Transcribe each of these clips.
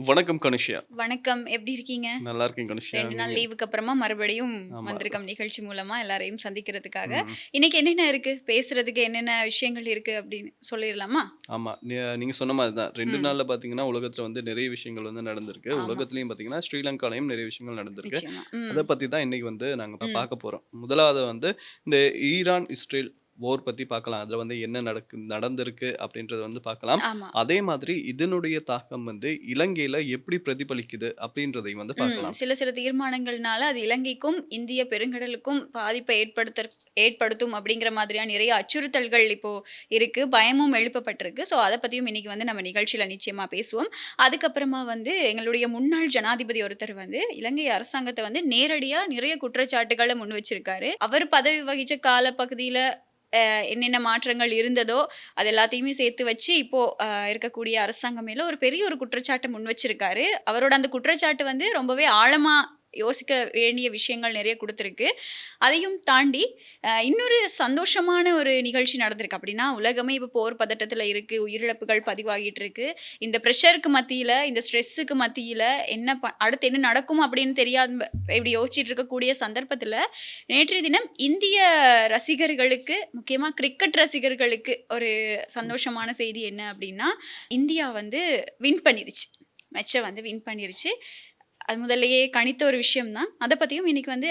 வணக்கம் கனுஷியா. வணக்கம். எப்படி இருக்கீங்க? நல்லா இருக்கேன் கனுஷியா. 2 நாள் நீங்க? லீவுக்கு அப்புறமா மறுபடியும் ஆமா. வந்திருக்கோம் நிகழ்ச்சி மூலமா எல்லாரையும் சந்திக்கிறதுக்காக. ம். இன்னைக்கு என்னென்ன இருக்கு? பேசுறதுக்கு என்னென்ன விஷயங்கள் இருக்கு அப்படின்னு சொல்லிறலாமா? ஆமா. நீங்க சொன்ன மாரி தான். 2 ம். நாள்ல பார்த்தீங்கன்னா, உலகத்துல வந்து நிறைய விஷயங்கள் வந்து நடந்திருக்கு. ஆமா. உலகத்திலயும் பார்த்தீங்கன்னா, ஸ்ரீலங்காலயும் நிறைய விஷயங்கள் நடந்திருக்கு. நிச்சயமா. ம். அத பத்தி தான் இன்னைக்கு வந்து நாங்க ம். பார்க்க போறோம். முதலாவது வந்து இந்த ஈரான், இஸ்ரேல் போர் பத்தி பார்க்கலாம். அதுல வந்து என்ன நடந்திருக்கு அப்படின்றத வந்து பார்க்கலாம். ஆமா. அதே மாதிரி இதனுடைய தாக்கம் வந்து இலங்கையில எப்படி பிரதிபலிக்குது அப்படின்றதையும் வந்து பார்க்கலாம். சில சில தீர்மானங்கள்னால அது இலங்கைக்கும், இந்திய பெருங்கடலுக்கும் பாதிப்பை ஏற்படுத்தும் அப்படிங்கிற மாதிரியான நிறைய அச்சுறுத்தல்கள் இப்போ இருக்கு. பயமும் எழுப்பப்பட்டிருக்கு. ஸோ அத பத்தியும் இன்னைக்கு வந்து நம்ம நிகழ்ச்சியில நிச்சயமா பேசுவோம். அதுக்கப்புறமா வந்து எங்களுடைய முன்னாள் ஜனாதிபதி ஒருத்தர் வந்து இலங்கை அரசாங்கத்த வந்து நேரடியா நிறைய குற்றச்சாட்டுகள முன் வச்சிருக்காரு. அவர் பதவி வகிச்ச காலப்பகுதியில என்னென்ன மாற்றங்கள் இருந்ததோ, அது எல்லாத்தையுமே சேர்த்து வச்சு, இப்போ இருக்கக்கூடிய அரசாங்கம் மேல ஒரு பெரிய ஒரு குற்றச்சாட்ட முன் வச்சிருக்காரு. அவரோட அந்த குற்றச்சாட்டு வந்து ரொம்பவே ஆழமா யோசிக்க வேண்டிய விஷயங்கள் நெறைய குடுத்திருக்கு. அதையும் தாண்டி இன்னொரு சந்தோஷமான ஒரு நிகழ்ச்சி நடந்திருக்கு. அப்படின்னா, உலகமே இப்போ போர் பதட்டத்துல இருக்கு. உயிரிழப்புகள் பதிவாகிட்டு இருக்கு. இந்த பிரஷருக்கு மத்தியில, இந்த ஸ்ட்ரெஸ்ஸுக்கு மத்தியில அடுத்து என்ன நடக்கும் அப்படின்னு தெரியாம இப்படி யோசிச்சுட்டு இருக்கக்கூடிய சந்தர்ப்பத்துல, நேற்றைய தினம் இந்திய ரசிகர்களுக்கு, முக்கியமா கிரிக்கெட் ரசிகர்களுக்கு ஒரு சந்தோஷமான செய்தி என்ன அப்படின்னா, இந்தியா வந்து வின் பண்ணிருச்சு. மேட்ச வந்து வின் பண்ணிருச்சு. அது முதல்லயே கணித்த ஒரு விஷயம் தான். அத பத்தியும் இன்னைக்கு வந்து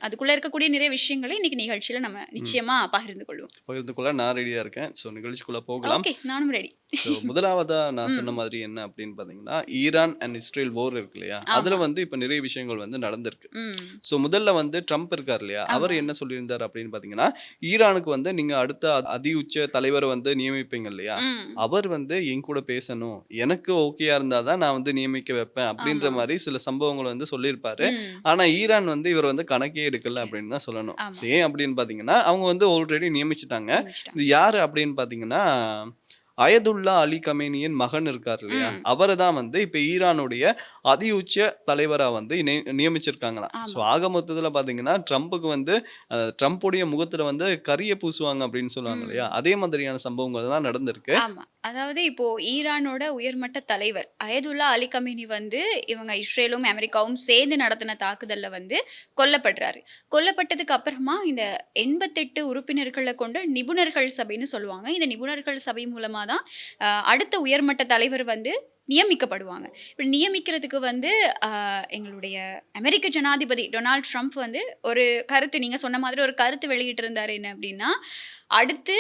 அதுக்குள்ள இருக்கக்கூடிய நிறைய விஷயங்கள இன்னைக்கு நிகழ்ச்சியில நம்ம ம். நிச்சயமா பகிர்ந்து கொள்வோம். பகிர்ந்து கொள்ள நான் ரெடியா இருக்கேன். ஸோ நிகழ்ச்சிக்குள்ள போகலாம். ஓகே. நானும் ரெடி. ஸோ முதலாவதா நான் சொன்ன ம். மாதிரி என்ன அப்படின்னு பார்த்தீங்கன்னா, ஈரான் அண்ட் இஸ்ரேல் போர் இருக்கு இல்லையா? அதுல ஆமா. வந்து இப்ப நிறைய விஷயங்கள் வந்து நடந்திருக்கு. ம். ஸோ முதல்ல வந்து ட்ரம்ப் இருக்கார் இல்லையா? அவர் ஆமா. என்ன சொல்லியிருந்தார் அப்படின்னு பார்த்தீங்கன்னா, ஈரானுக்கு வந்து நீங்க அடுத்த அதி உச்ச தலைவர வந்து நியமிப்பீங்க இல்லையா? ம். அவர் வந்து என் கூட பேசணும். எனக்கு ஓகேயா இருந்தா தான் நான் வந்து நியமிக்க வைப்பேன் அப்படின்ற ஆமா. மாரி சில சம்பவங்கள வந்து சொல்லியிருப்பாரு. ம். ஆனா ஈரான் வந்து இவர வந்து கணக்கே எடுக்கல அப்படின்னு தான் சொல்லணும். ஆமா. ஏன் அப்படின்னு பார்த்தீங்கன்னா, அவங்க வந்து ஆல்ரெடி நியமிச்சுட்டாங்க. நியமிச்சுட்டாங்க. இது யாரு அப்படின்னு பார்த்தீங்கன்னா, அயதுல்லா அலி கமேனியின் மகன் இருக்கார் இல்லையா? ம். அவர தான் வந்து இப்ப ஈரானுடைய அதி உச்ச தலைவரா வந்து நியமிச்சிருக்காங்களாம். ஸோ ஆமா. ஆக மொத்தத்துல பார்த்தீங்கன்னா, ட்ரம்புக்கு வந்து ட்ரம்புடைய முகத்துல வந்து கரிய பூசுவாங்க அப்படின்னு சொல்லுவாங்க இல்லையா? ம். அதே மாதிரியான சம்பவங்கள் தான் நடந்திருக்கு. ஆமா. அதாவது இப்போ ஈரானோட உயர்மட்ட தலைவர் அயதுல்லா அலி கமேனி வந்து இவங்க இஸ்ரேலும், அமெரிக்காவும் சேர்ந்து நடத்தின தாக்குதல்ல வந்து கொல்லப்படுறாரு. கொல்லப்பட்டதுக்கு அப்புறமா இந்த 88 உறுப்பினர்கள கொண்ட நிபுணர்கள் சபைன்னு சொல்லுவாங்க. இந்த நிபுணர்கள் சபை மூலமா தான் அடுத்த உயர்மட்ட தலைவர் வந்து நியமிக்கப்படுவாங்க. இப்படி நியமிக்கிறதுக்கு வந்து அ எங்களுடைய அமெரிக்க ஜனாதிபதி டொனால்ட் ட்ரம்ப் வந்து ஒரு கருத்து நீங்க சொன்ன மாதிரி ஒரு கருத்து வெளியிட்டிருந்தாரு. என்ன அப்படின்னா, அடுத்து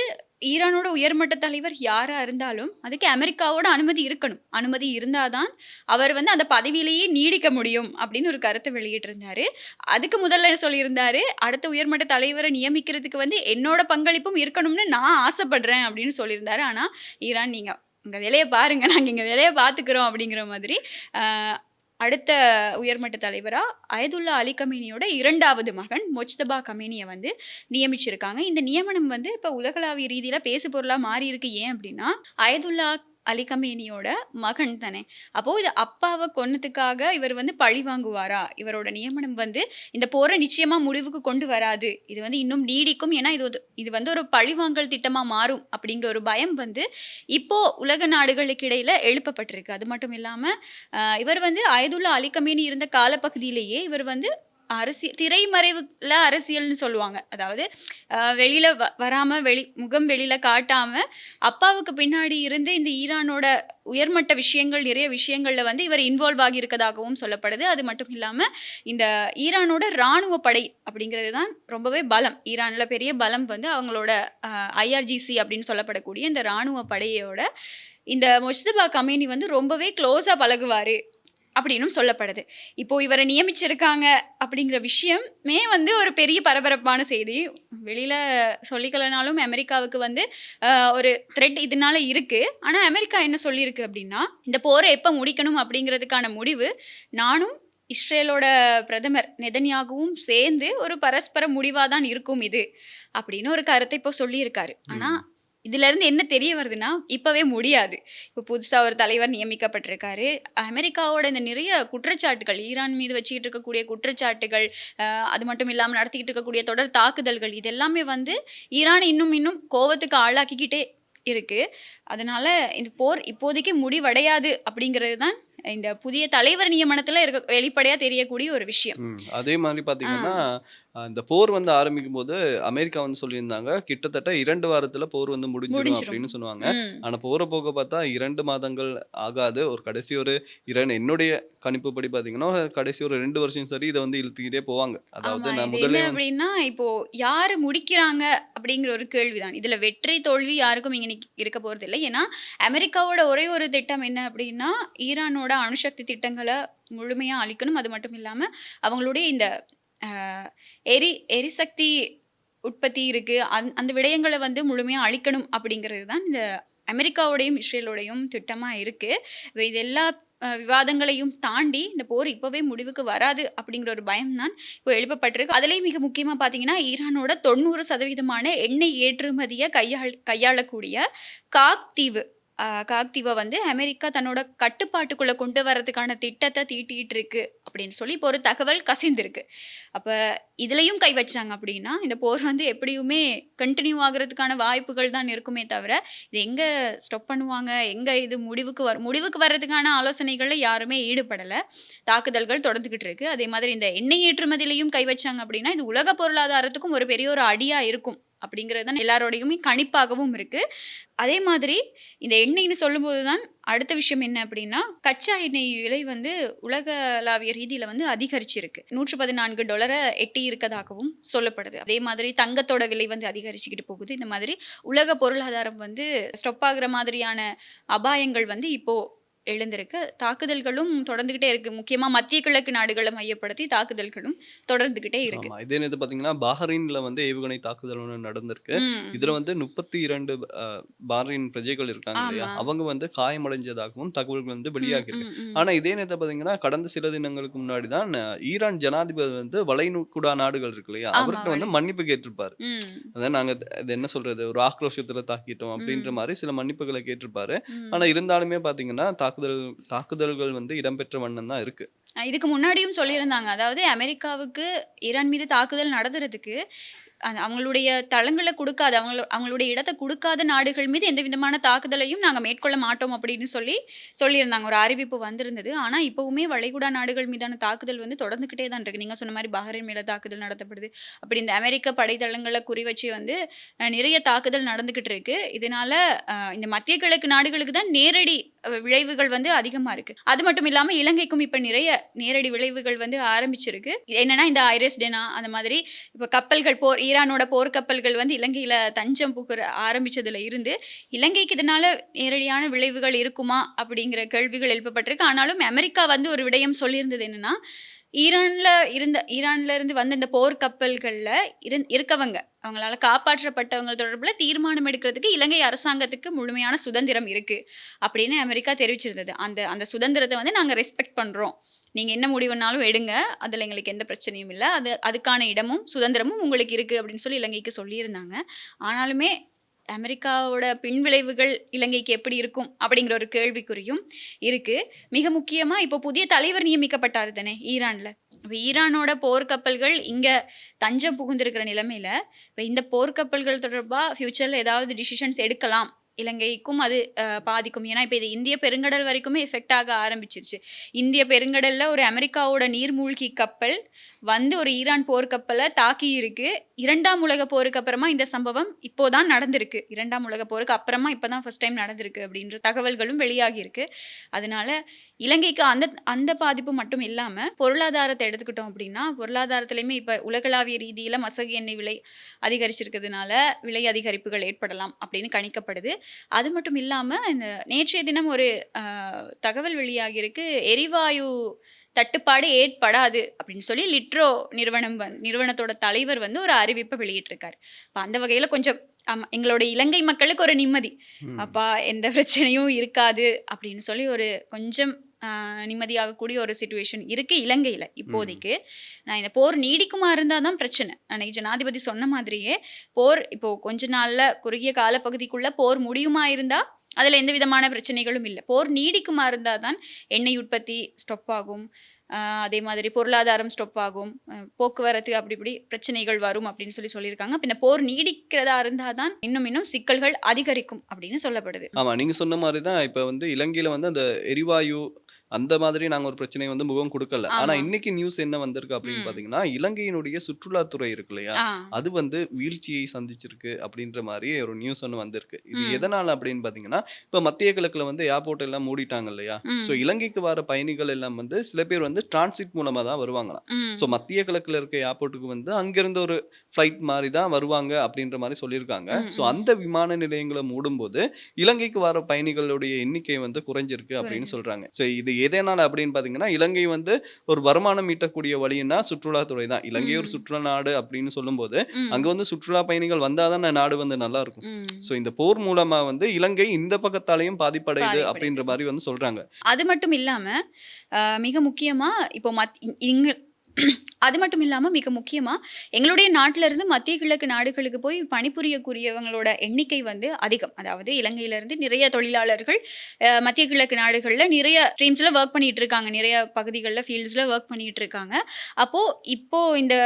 ஈரானோட உயர்மட்ட தலைவர் யாரா இருந்தாலும், அதுக்கு அமெரிக்காவோட அனுமதி இருக்கணும். அனுமதி இருந்தா தான் அவர் வந்து அந்த பதவியிலேயே நீடிக்க முடியும் அப்படின்னு ஒரு கருத்த வெளியிட்டிருந்தாரு. அதுக்கு முதல்ல என்ன சொல்லியிருந்தாரு, அடுத்த உயர்மட்ட தலைவர நியமிக்கிறதுக்கு வந்து என்னோட பங்களிப்பும் இருக்கணும்னு நான் ஆசைப்படுறேன் அப்படின்னு சொல்லியிருந்தாரு. ஆனா, ஈரான் நீங்க உங்க வேலைய பாருங்க. நாங்க எங்க வேலைய பார்த்துக்கிறோம் அப்படிங்கிற மாதிரி, அ அடுத்த உயர்மட்ட தலைவரா அயதுல்லா அலி கமேனியோட 2வது மகன் மொஜ்தபா கமேனிய வந்து நியமிச்சிருக்காங்க. இந்த நியமனம் வந்து இப்ப உலகளாவிய ரீதியில பேசு பொருளா மாறியிருக்கு. ஏன் அப்டின்னா, அயதுல்லா அலி கமேனியோட மகன் தானே. அப்போ இது அப்பாவ கொன்னதுக்காக இவர் வந்து பழி வாங்குவாரா? இவரோட நியமனம் வந்து இந்த போர நிச்சயமா முடிவுக்கு கொண்டு வராது. இது வந்து இன்னும் நீடிக்கும். ஏன்னா இது வந்து ஒரு பழிவாங்கல் திட்டமா மாறும் அப்டிங்கிற ஒரு பயம் வந்து இப்போ உலக நாடுகளுக்கு இடையில எழுப்பப்பட்டிருக்கு. அது மட்டும் இல்லாம, இவர் வந்து அயதுல்லா அலி கமேனி இருந்த காலப்பகுதியிலேயே இவர் வந்து திரைமறைவுல அரசியல்னு சொல்லுவாங்க. அதாவது வெளியில வராம முகம் வெளியில காட்டாம, அப்பாவுக்கு பின்னாடி இருந்து இந்த ஈரானோட உயர்மட்ட விஷயங்கள் நிறைய விஷயங்கள்ல வந்து இவர் இன்வால்வ் ஆகியிருக்கதாகவும் சொல்லப்படுது. அது மட்டும் இல்லாம, இந்த ஈரானோட ராணுவ படை அப்படிங்கிறது தான் ரொம்பவே பலம். ஈரான்ல பெரிய பலம் வந்து அவங்களோட ஐஆர்ஜிசி அப்படின்னு சொல்லப்படக்கூடிய இந்த ராணுவ படையோட இந்த மொஜ்தபா கமேனி வந்து ரொம்பவே க்ளோஸா பழகுவாரு. அப்படின்னும் சொல்லப்படுது. இப்போ இவர நியமிச்சிருக்காங்க அப்படிங்கிற விஷயமே வந்து ஒரு பெரிய பரபரப்பான செய்தி. வெளியில சொல்லிக்கலனாலும் அமெரிக்காவுக்கு வந்து ஒரு த்ரெட் இதனால இருக்கு. ஆனா அமெரிக்கா என்ன சொல்லியிருக்கு அப்படின்னா, இந்த போர எப்ப முடிக்கணும் அப்படிங்கிறதுக்கான முடிவு நானும் இஸ்ரேலோட பிரதமர் நெதன்யாகுவும் சேர்ந்து ஒரு பரஸ்பர முடிவா தான் இருக்கும் இது. அப்படின்னு ஒரு கருத்த இப்போ சொல்லியிருக்காரு. ஆனா ம். இதிலிருந்து என்ன தெரிய வருதுன்னா, இப்பவே முடியாது. இப்போ புதுசா ஒரு தலைவர் நியமிக்கப்பட்டிருக்காரு. அமெரிக்காவோட இந்த நிறைய குற்றச்சாட்டுகள், ஈரான் மீது வச்சுக்கிட்டு இருக்கக்கூடிய குற்றச்சாட்டுகள், அது மட்டும் இல்லாம நடத்திக்கிட்டு இருக்கக்கூடிய தொடர் தாக்குதல்கள், இது எல்லாமே வந்து ஈரான இன்னும் இன்னும் கோவத்துக்கு ஆளாக்கிக்கிட்டே இருக்கு. அதனால இந்த போர் இப்போதைக்கு முடிவடையாது அப்படிங்கிறது தான் இந்த புதிய தலைவர் நியமனத்துல வெளிப்படையா தெரியக்கூடிய ஒரு விஷயம். அதே மாதிரி ஆ. பார்த்தீங்கன்னா, இந்த போர் வந்து ஆரம்பிக்கும்போது அமெரிக்கா வந்து சொல்லியிருந்தாங்க, கிட்டத்தட்ட 2 வாரத்தில போர் வந்து முடிஞ்சிடும் முடிஞ்சிரும். அப்படின்னு சொன்னாங்க. ம். ஆனா போற போக பார்த்தா 2 மாதங்கள் ஆகாது. ஒரு கடைசி ஒரு 2 என்னுடைய கணிப்புப்படி பார்த்தீங்கன்னா, கடைசி ஒரு 2 வருஷம் சரி இத வந்து இழுத்துக்கிட்டே போவாங்க. ஆமா. அதாவது நான் இது என்ன முதலே வந்து அப்டின்னா, இப்போ யாரு முடிக்கிறாங்க அப்படிங்கிற ஒரு கேள்விதான். இதுல வெற்றி, தோல்வி யாருக்கும் இங்க இருக்க போறதில்ல. ஏன்னா, அமெரிக்காவோட ஒரே ஒரு திட்டம் என்ன அப்டின்னா, ஈரானோட அணுசக்தி திட்டங்கள முழுமையா அழிக்கணும். அது மட்டும் இல்லாம, அவங்களுடைய இந்த அ எரிசக்தி உற்பத்தி இருக்கு. அந்த விடயங்கள வந்து முழுமையா அழிக்கணும் அப்படிங்கிறது தான் இந்த அமெரிக்காவோடையும், இஸ்ரேலோடையும் திட்டமா இருக்கு. இது எல்லா விவாதங்களையும் தாண்டி இந்த போர் இப்பவே முடிவுக்கு வராது அப்படிங்கிற ஒரு பயம் தான் இப்போ எழுப்பப்பட்டிருக்கு. அதிலேயும் மிக முக்கியமா பார்த்தீங்கன்னா, ஈரானோட 90% எண்ணெய் ஏற்றுமதிய கையாளக்கூடிய காக் தீவு. காக் தீவ வந்து அமெரிக்கா தன்னோட கட்டுப்பாட்டுக்குள்ள கொண்டு வரதுக்கான திட்டத்த தீட்டிட்டு இருக்கு அப்படின்னு சொல்லி இப்போ ஒரு தகவல் கசிந்திருக்கு. அப்ப இதுலயும் கை வச்சாங்க அப்படின்னா, இந்த போர் வந்து எப்படியுமே கன்டின்யூ ஆகுறதுக்கான வாய்ப்புகள் தான் இருக்குமே தவிர, இது எங்க ஸ்டாப் பண்ணுவாங்க? எங்க இது முடிவுக்கு வர்றதுக்கான ஆலோசனைகள்ல யாருமே ஈடுபடல. தாக்குதல்கள் தொடர்ந்துகிட்டு இருக்கு. அதே மாதிரி இந்த எண்ணெய் ஏற்றுமதியிலயும் கை வச்சாங்க அப்படின்னா, இது உலக பொருளாதாரத்துக்கும் ஒரு பெரிய ஒரு அடியா இருக்கும். அப்படிங்கிறது தான் எல்லாரோடையுமே கணிப்பாகவும் இருக்கு. அதே மாதிரி இந்த எண்ணெய்ன்னு சொல்லும்போது தான் அடுத்த விஷயம் என்ன அப்படின்னா, கச்சா எண்ணெய் விலை வந்து உலகளாவிய ரீதியில வந்து அதிகரிச்சிருக்கு. $114 எட்டி இருக்கதாகவும் சொல்லப்படுது. அதே மாதிரி தங்கத்தோட விலை வந்து அதிகரிச்சுக்கிட்டு போகுது. இந்த மாதிரி உலக பொருளாதாரம் வந்து ஸ்டாப் ஆகுற மாதிரியான அபாயங்கள் வந்து இப்போ எழுந்திருக்கு. தாக்குதல்களும் தொடர்ந்துகிட்டே இருக்கு. முக்கியமா மத்திய கிழக்கு நாடுகள மையப்படுத்தி தாக்குதல்களும் தொடர்ந்துகிட்டே இருக்கு. ஆமா. இதே நேரத்துல பார்த்தீங்கன்னா, பஹ்ரைன்ல வந்து ஏவுகணை தாக்குதல் ஒண்ணு நடந்திருக்கு. இதுல ம். வந்து 32 பஹ்ரைன் பிரஜைகள் இருக்காங்க இல்லையா? ஆமா. அவங்க வந்து காயமடைஞ்சதாகவும் தகவல்கள் வந்து ம், வெளியாகியிருக்கு. ம், ம். ஆனா இதே நேரத்துல பார்த்தீங்கன்னா, கடந்த சில தினங்களுக்கு முன்னாடி தான் ஈரான் ஜனாதிபதி வந்து வளைகுடா நாடுகள் இருக்கு இல்லையா? ஆமா. அவர்ட்ட வந்து மன்னிப்பு கேட்டிருப்பாரு. ம். அதான் நாங்க அது என்ன சொல்றது? ஒரு ஆக்ரோஷத்துல தாக்கிட்டோம் அப்படின்ற ம். மாரி சில மன்னிப்புகள கேட்டிருப்பாரு. ஆனா ம். இருந்தாலுமே பார்த்தீங்கன்னா, தாக்குதல்கள் வந்து இடம்பெற்ற வண்ணம் தான் இருக்கு. இதுக்கு முன்னாடியும் சொல்லியிருந்தாங்க. அதாவது அமெரிக்காவுக்கு ஈரான் மீது தாக்குதல் நடத்துறதுக்கு அவங்களுடைய தளங்கள குடுக்காத அவங்களுடைய இடத்த குடுக்காத நாடுகள் மீது எந்த விதமான தாக்குதலையும் நாங்க மேற்கொள்ள மாட்டோம் அப்படின்னு சொல்லியிருந்தாங்க. ஒரு அறிவிப்பு வந்திருந்தது. ஆனா, இப்பவுமே வளைகுடா நாடுகள் மீதான தாக்குதல் வந்து தொடர்ந்துகிட்டே தான் இருக்கு. நீங்க சொன்ன மாரி பஹ்ரைன் மேல தாக்குதல் நடத்தப்படுது. அப்படி இந்த அமெரிக்க படைத்தளங்கள குறிவச்சு வந்து நிறைய தாக்குதல் நடந்துகிட்டு இருக்கு. இதனால இந்த மத்திய கிழக்கு நாடுகளுக்கு தான் நேரடி விளைவுகள் வந்து அதிகமா இருக்கு. அது மட்டும் இல்லாம இலங்கைக்கும் இப்ப நிறைய நேரடி விளைவுகள் வந்து ஆரம்பிச்சிருக்கு. என்னன்னா இந்த ஐரிஸ்-டெனா அந்த மாதிரி இப்ப கப்பல்கள் ஈரானோட போர்க்கப்பல்கள் வந்து இலங்கையில தஞ்சம் புகுற ஆரம்பிச்சதுல இருந்து, இலங்கைக்கு இதனால நேரடியான விளைவுகள் இருக்குமா? அப்படிங்கிற கேள்விகள் எழுப்பப்பட்டிருக்கு. ஆனாலும் அமெரிக்கா வந்து ஒரு விடயம் சொல்லியிருந்தது என்னன்னா, ஈரான்ல இருந்து வந்த இந்த போர்க்கப்பல்கள்ல இருக்கவங்க, அவங்களால காப்பாற்றப்பட்டவங்க தொடர்புல தீர்மானம் எடுக்கிறதுக்கு இலங்கை அரசாங்கத்துக்கு முழுமையான சுதந்திரம் இருக்கு. அப்படின்னு அமெரிக்கா தெரிவிச்சிருந்தது. அந்த அந்த சுதந்திரத்த வந்து நாங்க ரெஸ்பெக்ட் பண்றோம். நீங்க என்ன முடிவுனாலும் எடுங்க. அதுல எங்களுக்கு எந்த பிரச்சனையும் இல்ல. அதுக்கான இடமும், சுதந்திரமும் உங்களுக்கு இருக்கு அப்படின்னு சொல்லி இலங்கைக்கு சொல்லியிருந்தாங்க. ஆனாலுமே அமெரிக்காவோட பின்விளைவுகள் இலங்கைக்கு எப்படி இருக்கும்? அப்படிங்கிற ஒரு கேள்விக்குறியும் இருக்கு. மிக முக்கியமா இப்போ புதிய தலைவர் நியமிக்கப்பட்டாரு தானே ஈரான்ல. அப்ப ஈரானோட போர்க்கப்பல்கள் இங்க தஞ்சம் புகுந்திருக்கிற நிலைமையில, இப்ப இந்த போர்க்கப்பல்கள் தொடர்பா ஃபியூச்சர்ல ஏதாவது டிசிஷன்ஸ் எடுக்கலாம். இலங்கைக்கும் அது பாதிக்கும். ஏன்னா, இப்ப இது இந்திய பெருங்கடல் வரைக்குமே எஃபெக்ட் ஆக ஆரம்பிச்சிருச்சு. இந்திய பெருங்கடல்ல ஒரு அமெரிக்காவோட நீர்மூழ்கி கப்பல் வந்து ஒரு ஈரான் போர்க்கப்பல தாக்கியிருக்கு. 2ஆம் உலகப் போருக்கு அப்புறமா இந்த சம்பவம் இப்போ தான் நடந்திருக்கு. 2ஆம் உலகப் போருக்கு அப்புறமா இப்ப தான் ஃபர்ஸ்ட் டைம் நடந்திருக்கு அப்படின்ற தகவல்களும் வெளியாகியிருக்கு. அதனால இலங்கைக்கு அந்த அந்த பாதிப்பு மட்டும் இல்லாம, பொருளாதாரத்த எடுத்துக்கிட்டோம் அப்படின்னா, பொருளாதாரத்திலயுமே இப்ப உலகளாவிய ரீதியில மசகு எண்ணெய் விலை அதிகரிச்சிருக்கிறதுனால, விலை அதிகரிப்புகள் ஏற்படலாம் அப்படின்னு கணிக்கப்படுது. அது மட்டும் இல்லாம, இந்த நேற்றைய தினம் ஒரு அ தகவல் வெளியாகியிருக்கு. எரிவாயு தட்டுப்பாடு ஏற்படாது அப்படின்னு சொல்லி லிட்ரோ நிறுவனத்தோட தலைவர் வந்து ஒரு அறிவிப்ப வெளியிட்டிருக்காரு. அப்ப அந்த வகையில கொஞ்சம் ஆமா, எங்களோட இலங்கை மக்களுக்கு ஒரு நிம்மதி. ம். அப்பா எந்த பிரச்சனையும் இருக்காது அப்படின்னு சொல்லி ஒரு கொஞ்சம் நிம்மதியாகக்கூடிய ஒரு சிச்சுவேஷன் இருக்கு இலங்கையில ம். இப்போதைக்கு. நான் இந்த போர் நீடிக்குமா இருந்தா தான் பிரச்சனை. அன்னைக்கு ஜனாதிபதி சொன்ன மாதிரியே, போர் இப்போ கொஞ்ச நாள்ல குறுகிய காலப்பகுதிக்குள்ள போர் முடியுமா இருந்தா, அதுல எந்த விதமான பிரச்சனைகளும் இல்ல. போர் நீடிக்குமா இருந்தா தான் எண்ணெய் உற்பத்தி ஸ்டாப் ஆகும். அதே மாதிரி பொருளாதாரம் ஸ்டொப் ஆகும், போக்குவரத்து அப்படி இப்படி பிரச்சனைகள் வரும் அப்படின்னு சொல்லியிருக்காங்க. அப்ப இந்த போர் நீடிக்கிறதா இருந்தா தான் இன்னும் இன்னும் சிக்கல்கள் அதிகரிக்கும் அப்படின்னு சொல்லப்படுது. ஆமா. நீங்க சொன்ன மாரி தான் இப்ப வந்து இலங்கையில வந்து அந்த எரிவாயு அந்த மாதிரி நாங்க ஒரு பிரச்சனை வந்து முகம் குடுக்கல. ஆனா ஆமா. இன்னைக்கு நியூஸ் என்ன வந்திருக்கு அப்படின்னு ம். பார்த்தீங்கன்னா, இலங்கையினுடைய சுற்றுலாத்துறை இருக்கு இல்லையா? ஆ. அது வந்து வீழ்ச்சியை சந்திச்சிருக்கு அப்படின்ற மாரி ஒரு நியூஸ் ஒண்ணு வந்திருக்கு. இது ம். எதனால அப்படின்னு பார்த்தீங்கன்னா, இப்ப மத்திய கிழக்குல வந்து ஏர்போர்ட் எல்லாம் மூடிட்டாங்க இல்லையா? ஸோ ம். இலங்கைக்கு வர பயணிகள் எல்லாம் வந்து சில பேர் வந்து டிரான்சிட் மூலமா தான் வருவாங்களாம். ஸோ ம். மத்திய கிழக்குல இருக்க ஏர்போர்ட்டுக்கு வந்து அங்கிருந்து ஒரு ஃப்ளைட் மாரி தான் வருவாங்க அப்படின்ற மாரி சொல்லியிருக்காங்க. ம். ஸோ ம். அந்த விமான நிலையங்கள மூடும்போது, இலங்கைக்கு வர பயணிகளுடைய எண்ணிக்கை வந்து குறைஞ்சிருக்கு அப்படின்னு புரிஞ்சது. சொல்றாங்க. ஸோ இது எதனால அப்படின்னு பார்த்தீங்கன்னா, இலங்கை வந்து ஒரு வருமானம் ஈட்டக்கூடிய வழின்னா சுற்றுலாத்துறை தான். இலங்கை ஒரு ம். சுற்றுலா நாடு அப்படின்னு சொல்லும்போது, அங்க ம். வந்து சுற்றுலா பயணிகள் வந்தா தானே நாடு வந்து நல்லா இருக்கும். ம். ஸோ இந்த போர் மூலமா வந்து இலங்கை இந்த பக்கத்தாலயும் பாதிப்படையுது பாதிப்படையுது. அப்படின்ற மாரி வந்து சொல்றாங்க. அது மட்டும் இல்லாம, மிக முக்கியமா இப்போ அது மட்டும் இல்லாம மிக முக்கியமா, எங்களுடைய நாட்டில இருந்து மத்திய கிழக்கு நாடுகளுக்கு போய் பணிபுரியக்கூடியவங்களோட எண்ணிக்கை வந்து அதிகம். அதாவது இலங்கையிலிருந்து நிறைய தொழிலாளர்கள் மத்திய கிழக்கு நாடுகள்ல நிறைய ஸ்ட்ரீம்ஸ்ல வொர்க் பண்ணிட்டு இருக்காங்க. நிறைய பகுதிகள்ல, ஃபீல்ட்ஸ்ல வொர்க் பண்ணிட்டு இருக்காங்க. அப்போ இப்போ இந்த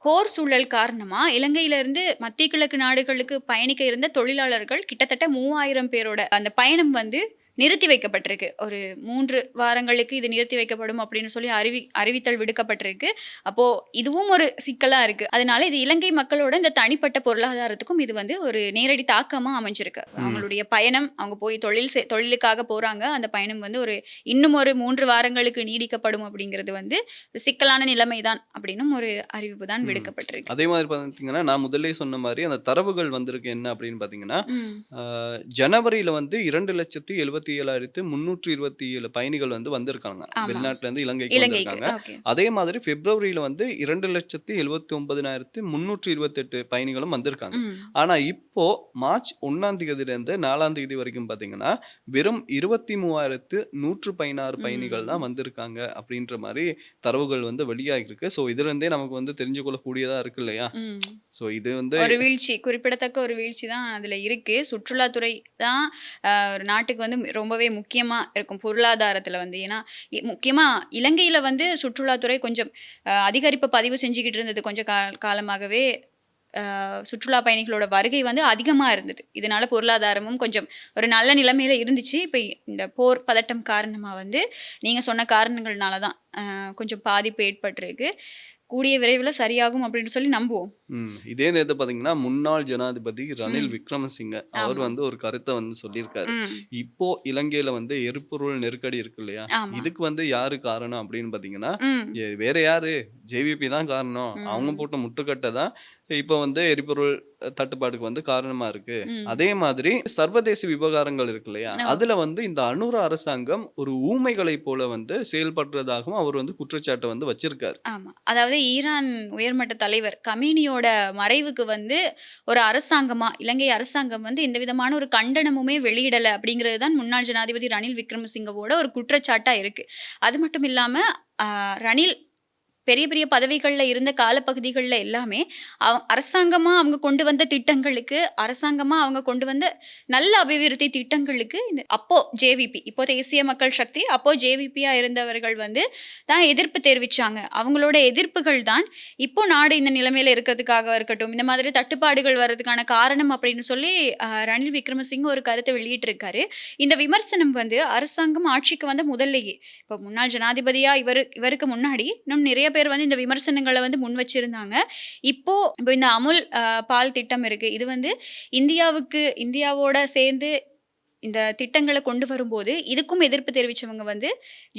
போர் சூழல் காரணமா இலங்கையிலிருந்து மத்திய கிழக்கு நாடுகளுக்கு பயணிக்க இருந்த தொழிலாளர்கள் கிட்டத்தட்ட 3000 பேரோட அந்த பயணம் வந்து நிறுத்தி வைக்கப்பட்டிருக்கு. ஒரு 3 வாரங்களுக்கு இது நிறுத்தி வைக்கப்படும் அப்படின்னு சொல்லி அறிவித்தல் விடுக்கப்பட்டிருக்கு. அப்போ இதுவும் ஒரு சிக்கலா இருக்கு. அதனால இது இலங்கை மக்களோட இந்த தனிப்பட்ட பொருளாதாரத்துக்கும் இது வந்து ஒரு நேரடி தாக்கமா அமைஞ்சிருக்கு. ம். அவங்களுடைய பயணம், அவங்க போய் தொழிலுக்காக போறாங்க. அந்த பயணம் வந்து இன்னும் ஒரு 3 வாரங்களுக்கு நீடிக்கப்படும் அப்படிங்கிறது வந்து சிக்கலான நிலைமை தான் அப்படின்னும் ஒரு அறிவிப்பு தான் ம். விடுக்கப்பட்டிருக்கு. அதே மாரி பார்த்தீங்கன்னா, நான் முதல்லயே சொன்ன மாரி அந்த தரவுகள் வந்திருக்கு என்ன அப்படின்னு பார்த்தீங்கன்னா, ம். ஆ ஜனவரியில வந்து 2,77,327 பயணிகள் வந்து வந்திருக்காங்க. ஆமா. வெளிநாட்டிலேருந்து இலங்கைக்கு இலங்கைக்கு. வந்திருக்காங்க. ஓகே. அதே மாதிரி பிப்ரவரியில வந்து 2,79,328 பயணிகளும் வந்திருக்காங்க. ம். ஆனா இப்போ மார்ச் 1ஆம் தேதியிலிருந்து 4ஆம் தேதி வரைக்கும் பார்த்தீங்கன்னா, வெறும் 23,116 பயணிகள் தான் ம். வந்திருக்காங்க அப்படின்ற மாரி தரவுகள் வந்து வெளியாகிருக்கு. ஸோ இதிலிருந்தே நமக்கு வந்து தெரிஞ்சு கொள்ளக்கூடியதா இருக்கு இல்லையா? ம். ஸோ இது வந்து ஒரு வீழ்ச்சி, குறிப்பிடத்தக்க ஒரு வீழ்ச்சி தான் அதுல இருக்கு. சுற்றுலாத்துறை தான் ஒரு நாட்டுக்கு வந்து ரொம்பவே முக்கியமா இருக்கும் பொருளாதாரத்துல வந்து. ஏன்னா, முக்கியமா இலங்கையில வந்து சுற்றுலாத்துறை கொஞ்சம் அதிகரிப்பு பதிவு செஞ்சுகிட்டு இருந்தது. கொஞ்சம் காலமாகவே சுற்றுலா பயணிகளோட வருகை வந்து அதிகமா இருந்தது. இதனால பொருளாதாரமும் கொஞ்சம் ஒரு நல்ல நிலைமையில இருந்துச்சு. இப்ப இந்த போர் பதட்டம் காரணமா வந்து, நீங்க சொன்ன காரணங்கள்னால தான் கொஞ்சம் பாதிப்பு ஏற்பட்டிருக்கு. கூடிய விரைவில சரியாகும் அப்படின்னு சொல்லி நம்புவோம். இதே நேரத்துல பார்த்தீங்கன்னா, முன்னாள் ஜனாதிபதி ரணில் ம். விக்ரமசிங்க அவர் ஆமா. வந்து ஒரு கருத்த வந்து சொல்லியிருக்காரு. ம். இப்போ இலங்கையில வந்து எரிபொருள் நெருக்கடி இருக்கு இல்லையா? ஆமா. இதுக்கு வந்து யாரு காரணம் அப்படின்னு பார்த்தீங்கன்னா, ம். வேற யாரு? ஜேவிபி தான் காரணம். அவங்க ம். போட்ட முட்டுக்கட்டை தான் இப்போ வந்து எரிபொருள் தட்டுப்பாடுக்கு வந்து காரணமா இருக்கு. ம். அதே மாதிரி சர்வதேச விவகாரங்கள் இருக்கு இல்லையா? ஓ! அதுல வந்து இந்த அனுர அரசாங்கம் ஒரு ஊமைகளைப் போல வந்து செயல்படுறதாகவும் அவர் வந்து குற்றச்சாட்ட வந்து வச்சிருக்காரு. ஆமா. அதாவது ஈரான் உயர்மட்ட தலைவர் கமேனியோட மறைவுக்கு வந்து ஒரு அரசாங்கமா, இலங்கை அரசாங்கம் வந்து எந்த விதமான ஒரு கண்டனமுமே வெளியிடல அப்படிங்கிறது தான் முன்னாள் ஜனாதிபதி ரணில் விக்ரமசிங்கவோட ஒரு குற்றச்சாட்டா இருக்கு. அது மட்டும் இல்லாம, அ ரணில் பெரிய பெரிய பதவிகள்ல இருந்த காலப்பகுதிகள்ல எல்லாமே, அரசாங்கமா அவங்க கொண்டு வந்த திட்டங்களுக்கு, அரசாங்கமா அவங்க கொண்டு வந்த நல்ல அபிவிருத்தி திட்டங்களுக்கு அப்போ ஜேவிபி, இப்போ தேசிய மக்கள் சக்தி, அப்போ ஜேவிபியா இருந்தவர்கள் வந்து தான் எதிர்ப்பு தெரிவிச்சாங்க. அவங்களோட எதிர்ப்புகள் தான் இப்போ நாடு இந்த நிலைமையில இருக்கிறதுக்காக இருக்கட்டும், இந்த மாதிரி தட்டுப்பாடுகள் வர்றதுக்கான காரணம் அப்படின்னு சொல்லி ரணில் விக்ரமசிங்க ஒரு கருத்தை வெளியிட்டிருக்காரு. இந்த விமர்சனம் வந்து அரசாங்கம் ஆட்சிக்கு வந்த முதல்லயே, இப்போ முன்னாள் ஜனாதிபதியா இவருக்கு முன்னாடி இன்னும் நிறைய பேர் வந்து இந்த விமர்சனங்கள வந்து முன் வச்சிருந்தாங்க. இப்போ இந்த அமுல் பால் திட்டம் இருக்கு. இது வந்து இந்தியாவோட சேர்ந்து இந்த திட்டங்கள கொண்டு வரும்போது, இதுக்கும் எதிர்ப்பு தெரிவிச்சவங்க வந்து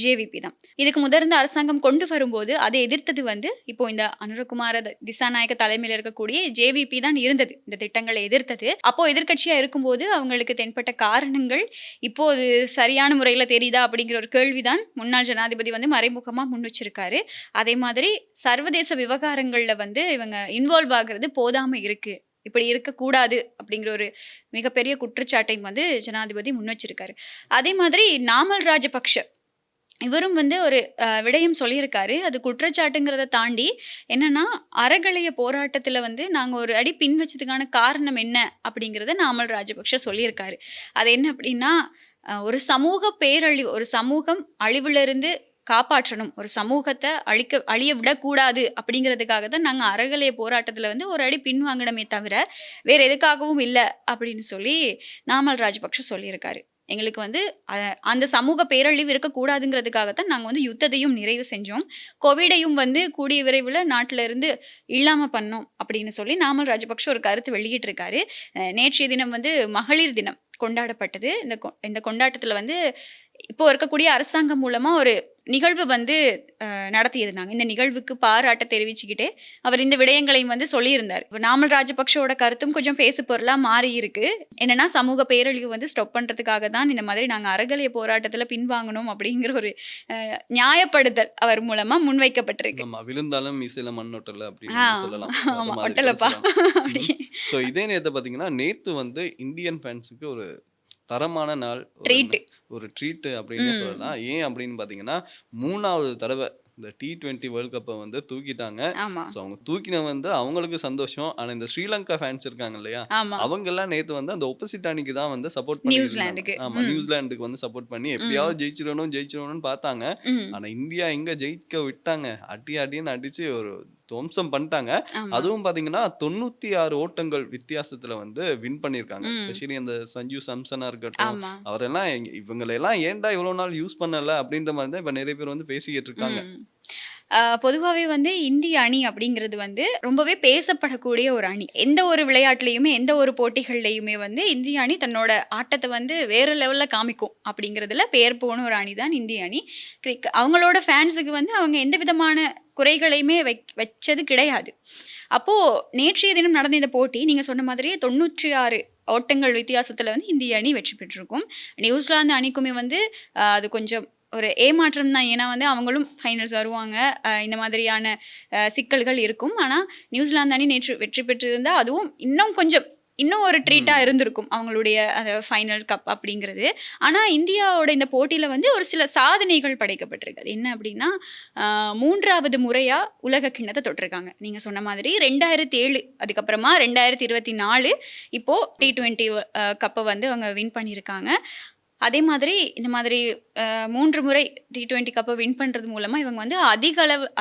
ஜேவிபி தான். இதுக்கு இருந்த அரசாங்கம் கொண்டு வரும்போது, அதை எதிர்த்தது வந்து இப்போ இந்த அனுரகுமார திசாநாயக்க தலைமையில இருக்கக்கூடிய ஜேவிபி தான் இருந்தது. இந்த திட்டங்கள எதிர்த்தது. அப்போ எதிர்க்கட்சியா இருக்கும்போது அவங்களுக்கு தென்பட்ட காரணங்கள், இப்போ அது சரியான முறையில தெரியுதா அப்படிங்கிற ஒரு கேள்வி தான் முன்னாள் ஜனாதிபதி வந்து மறைமுகமா முன் வச்சிருக்காரு. அதே மாதிரி சர்வதேச விவகாரங்கள்ல வந்து இவங்க இன்வால்வ் ஆகுறது போதாம இருக்கு. இப்படி இருக்கக்கூடாது அப்படிங்கிற ஒரு மிகப்பெரிய குற்றச்சாட்டை வந்து ஜனாதிபதி முன் வச்சிருக்காரு. அதே மாதிரி நாமல் ராஜபக்ஷ இவரும் வந்து ஒரு விடயம் சொல்லியிருக்காரு. அது குற்றச்சாட்டுங்கிறத தாண்டி என்னன்னா, அறகலைய போராட்டத்தில வந்து நாங்க ஒரு அடி பின் வச்சதுக்கான காரணம் என்ன அப்படிங்கிறத நாமல் ராஜபக்ஷ சொல்லியிருக்காரு. அது என்ன அப்படின்னா, ஒரு சமூகம் அழிவிலிருந்து காப்பாற்றணும், ஒரு சமூகத்தை அழிய விடக்கூடாது அப்படிங்கிறதுக்காக தான் நாங்கள் அறகலைய போராட்டத்தில் வந்து ஒரு அடி பின்வாங்கினமே தவிர வேற எதுக்காகவும் இல்லை அப்படின்னு சொல்லி நாமல் ராஜபக்ஷ சொல்லியிருக்காரு. எங்களுக்கு வந்து அந்த சமூக பேரழிவு இருக்கக்கூடாதுங்கிறதுக்காகத்தான் நாங்கள் வந்து யுத்தத்தையும் நிறைவு செஞ்சோம், கோவிடையும் வந்து கூடிய விரைவில் நாட்டில இருந்து இல்லாமல் பண்ணோம் அப்படின்னு சொல்லி நாமல் ராஜபக்ஷ ஒரு கருத்து வெளியிட்டிருக்காரு. நேற்றைய தினம் வந்து மகளிர் தினம் கொண்டாடப்பட்டது. இந்த கொண்டாட்டத்தில் வந்து இப்போ இருக்கக்கூடிய அரசாங்கம் மூலமா ஒரு நிகழ்வு வந்து நடத்தியிருந்தாங்க. இந்த நிகழ்வுக்கு பாராட்ட தெரிவிச்சுக்கிட்டே அவர் இந்த விடயங்களையும் வந்து சொல்லியிருந்தார். இப்போ நாமல் ராஜபக்ஷோட கருத்தும் கொஞ்சம் பேசு பொருளாக மாறி இருக்கு. என்னன்னா சமூக பேரழிவு வந்து ஸ்டாப் பண்ணுறதுக்காக தான் இந்த மாதிரி நாங்கள் அறகலைய போராட்டத்தில் பின்வாங்கணும் அப்படிங்கிற ஒரு நியாயப்படுத்தல் அவர் மூலமா முன்வைக்கப்பட்டிருக்கு. விழுந்தாலும் இசையில மண் ஒட்டல அப்படின்னு சொல்லலாம். ஆமா, ஒட்டலப்பா. ஸோ இதே நேரத்தை பார்த்தீங்கன்னா நேற்று வந்து இந்தியன் ஃபேன்ஸுக்கு ஒரு தரமான நாள், ஒரு ட்ரீட் அப்படின்னே சொல்லலாம். ஏன் அப்படின்னு பார்த்தீங்கன்னா 3வது தடவை இந்த T20 வேர்ல்ட் கப்பை வந்து தூக்கிட்டாங்க. ஸோ அவங்க தூக்கின வந்து அவங்களுக்கு சந்தோஷம். ஆனால் இந்த ஸ்ரீலங்கா ஃபேன்ஸ் இருக்காங்க இல்லையா, அவங்க எல்லாம் நேற்று வந்து அந்த ஒப்போசிட் அணிக்கு தான் வந்து சப்போர்ட் பண்ணி, நியூசிலாந்துக்கு வந்து சப்போர்ட் பண்ணி எப்படியாவது ஜெயிச்சிடணும்னு பார்த்தாங்க. ஆனால் இந்தியா எங்க ஜெயிக்க விட்டாங்க, அடின்னு அடிச்சு ஒரு துவம்சம் பண்ணிட்டாங்க. அதுவும் பாத்தீங்கன்னா 96 ஓட்டங்கள் வித்தியாசத்துல வந்து வின் பண்ணிருக்காங்க. ஸ்பெஷலி அந்த சஞ்சு சாம்சனா இருக்கட்டும், அவரெல்லாம் இவங்களெல்லாம் ஏன்டா இவ்வளவு நாள் யூஸ் பண்ணல அப்படின்ற மாதிரி தான் இப்ப நிறைய பேர் வந்து பேசிக்கிட்டு இருக்காங்க. பொதுவாகவே வந்து இந்திய அணி அப்படிங்கிறது வந்து ரொம்பவே பேசப்படக்கூடிய ஒரு அணி. எந்த ஒரு விளையாட்டுலையுமே எந்த ஒரு போட்டிகள்லையுமே வந்து இந்திய அணி தன்னோட ஆட்டத்தை வந்து வேற லெவலில் காமிக்கும் அப்படிங்கிறதுல பேர் போன ஒரு அணி தான் இந்திய அணி. அவங்களோட ஃபேன்ஸுக்கு வந்து அவங்க எந்த விதமான குறைகளையுமே வச்சது கிடையாது. அப்போது நேற்றைய தினம் நடந்த இந்த போட்டி நீங்கள் சொன்ன மாதிரியே 96 ஓட்டங்கள் வித்தியாசத்தில் வந்து இந்திய அணி வெற்றி பெற்றிருக்கும். நியூசிலாந்து அணிக்குமே வந்து அது கொஞ்சம் ஒரு ஏமாற்றம் தான். ஏன்னா வந்து அவங்களும் ஃபைனல்ஸ் வருவாங்க, இந்த மாதிரியான சிக்கல்கள் இருக்கும். ஆனால் நியூசிலாந்து அணி நேற்று வெற்றி பெற்றிருந்தால் அதுவும் இன்னும் ஒரு ட்ரீட்டாக இருந்திருக்கும் அவங்களுடைய அந்த ஃபைனல் கப் அப்படிங்கிறது. ஆனால் இந்தியாவோட இந்த போட்டியில் வந்து ஒரு சில சாதனைகள் படைக்கப்பட்டிருக்கு. அது என்ன அப்படின்னா 3வது முறையாக உலக கிண்ணத்தை தொட்டிருக்காங்க. நீங்கள் சொன்ன மாதிரி 2007, அதுக்கப்புறமா 2024 இப்போது T20 கப்பை வந்து அவங்க வின் பண்ணியிருக்காங்க. அதே மாதிரி இந்த மாதிரி 3 முறை T20 கப்பை வின் பண்ணுறது மூலமாக இவங்க வந்து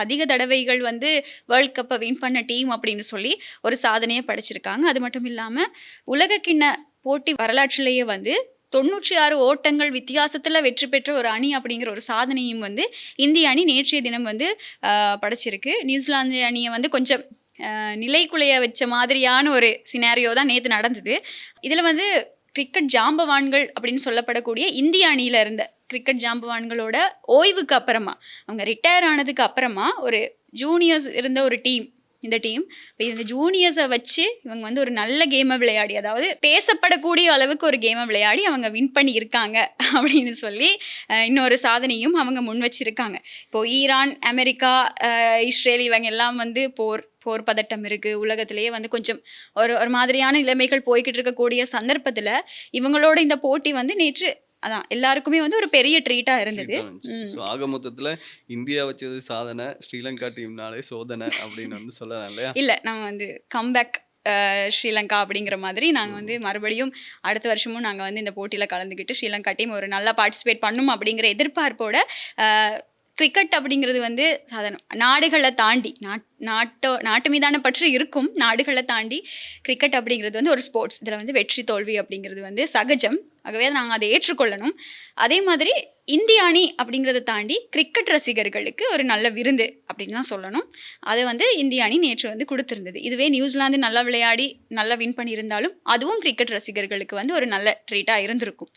அதிக தடவைகள் வந்து வேர்ல்ட் கப்பை வின் பண்ண டீம் அப்படின்னு சொல்லி ஒரு சாதனையை படைச்சிருக்காங்க. அது மட்டும் இல்லாமல் உலகக்கிண்ண போட்டி வரலாற்றிலேயே வந்து 96 ஓட்டங்கள் வித்தியாசத்தில் வெற்றி பெற்ற ஒரு அணி அப்படிங்கிற ஒரு சாதனையும் வந்து இந்திய அணி நேற்றைய தினம் வந்து படைச்சிருக்கு. நியூசிலாந்து அணியை வந்து கொஞ்சம் நிலைக்குலைய வச்ச மாதிரியான ஒரு சினாரியோ தான் நேற்று நடந்தது. இதில் வந்து கிரிக்கெட் ஜாம்பவான்கள் அப்படின்னு சொல்லப்படக்கூடிய இந்திய அணியில் இருந்த கிரிக்கெட் ஜாம்பவான்களோட ஓய்வுக்கு அப்புறமா, அவங்க ரிட்டையர் ஆனதுக்கு அப்புறமா ஒரு ஜூனியர்ஸ் இருந்த ஒரு டீம் இந்த டீம். இப்போ இந்த ஜூனியர்ஸை வச்சு இவங்க வந்து ஒரு நல்ல கேமை விளையாடி, அதாவது பேசப்படக்கூடிய அளவுக்கு ஒரு கேமை விளையாடி அவங்க வின் பண்ணி இருக்காங்க அப்படின்னு சொல்லி இன்னொரு சாதனையும் அவங்க முன் வச்சிருக்காங்க. இப்போது ஈரான், அமெரிக்கா, இஸ்ரேல் இவங்க எல்லாம் வந்து போர் பதட்டம் இருக்குது. உலகத்திலேயே வந்து கொஞ்சம் ஒரு மாதிரியான நிலைமைகள் போய்கிட்டு இருக்கக்கூடிய சந்தர்ப்பத்தில் இவங்களோட இந்த போட்டி வந்து நேற்று அதான் எல்லாருக்குமே வந்து ஒரு பெரிய ட்ரீட்டாக இருந்தது. ஆக மொத்தத்தில் இந்தியா வச்சது சாதனை, ஸ்ரீலங்கா டீம்னாலே சோதனை அப்படின்னு வந்து சொல்லலாம் இல்லையா? இல்லை, நம்ம வந்து கம்பேக் ஸ்ரீலங்கா அப்படிங்கிற மாதிரி நாங்கள் வந்து மறுபடியும் அடுத்த வருஷமும் நாங்கள் வந்து இந்த போட்டியில் கலந்துக்கிட்டு ஸ்ரீலங்கா டீம் ஒரு நல்லா பார்ட்டிசிபேட் பண்ணும் அப்படிங்கிற எதிர்பார்ப்போட கிரிக்கெட் அப்படிங்கிறது வந்து சாதாரண நாடுகளை தாண்டி நாட்டு மீதான பற்று இருக்கும். நாடுகளை தாண்டி கிரிக்கெட் அப்படிங்கிறது வந்து ஒரு ஸ்போர்ட்ஸ். இதில் வந்து வெற்றி தோல்வி அப்படிங்கிறது வந்து சகஜம். ஆகவே நாங்கள் அதை ஏற்றுக்கொள்ளணும். அதே மாதிரி இந்திய அணி அப்படிங்கிறத தாண்டி கிரிக்கெட் ரசிகர்களுக்கு ஒரு நல்ல விருந்து அப்படின்னு தான் சொல்லணும். அதை வந்து இந்திய அணி நேற்று வந்து கொடுத்துருந்தது. இதுவே நியூசிலாந்து நல்லா விளையாடி நல்லா வின் பண்ணியிருந்தாலும் அதுவும் கிரிக்கெட் ரசிகர்களுக்கு வந்து ஒரு நல்ல ட்ரீட்டாக இருந்திருக்கும்.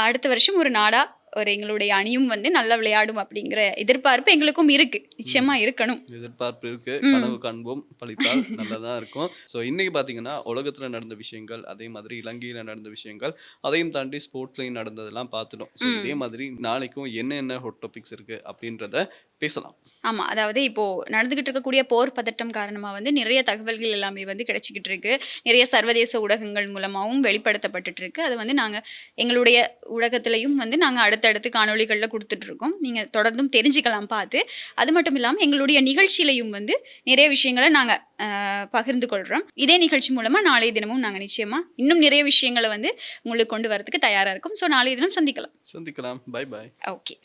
அடுத்த வருஷம் ஒரு நாடாக ஒரு எங்களுடைய அணியும் வந்து நல்லா விளையாடும் அப்படிங்கிற எதிர்பார்ப்பு எங்களுக்கும் இருக்கு. நிச்சயமா இருக்கணும், எதிர்பார்ப்பு இருக்கு. கனவு காண்போம், பழித்தால் நல்லதா இருக்கும். ஸோ இன்னைக்கு பார்த்தீங்கன்னா உலகத்தில் நடந்த விஷயங்கள், அதே மாதிரி இலங்கையில் நடந்த விஷயங்கள், அதையும் தாண்டி ஸ்போர்ட்ஸ்லையும் நடந்ததெல்லாம் பார்த்துட்டோம். ஸோ இதே மாதிரி நாளைக்கும் என்னென்ன ஹாட் டாபிக்ஸ் இருக்கு அப்படின்றத பேசலாம். ஆமாம், அதாவது இப்போது நடந்துக்கிட்டு இருக்கக்கூடிய போர் பதட்டம் காரணமாக வந்து நிறைய தகவல்கள் எல்லாமே வந்து கிடைச்சிக்கிட்டு இருக்கு. நிறைய சர்வதேச ஊடகங்கள் மூலமாகவும் வெளிப்படுத்தப்பட்டுட்டு இருக்கு. அதை வந்து நாங்கள் எங்களுடைய ஊடகத்திலையும் வந்து நாங்கள் அடுத்தடுத்து காணொலிகளில் கொடுத்துட்ருக்கோம். நீங்கள் தொடர்ந்தும் தெரிஞ்சுக்கலாம் பார்த்து. அது மட்டும் இல்லாமல் எங்களுடைய நிகழ்ச்சியிலையும் வந்து நிறைய விஷயங்களை நாங்கள் பகிர்ந்து கொள்கிறோம். இதே நிகழ்ச்சி மூலமாக நாளைய தினமும் நாங்கள் நிச்சயமாக இன்னும் நிறைய விஷயங்களை வந்து உங்களுக்கு கொண்டு வரதுக்கு தயாராக இருக்கும். ஸோ நாளைய தினம் சந்திக்கலாம். Bye bye. ஓகே.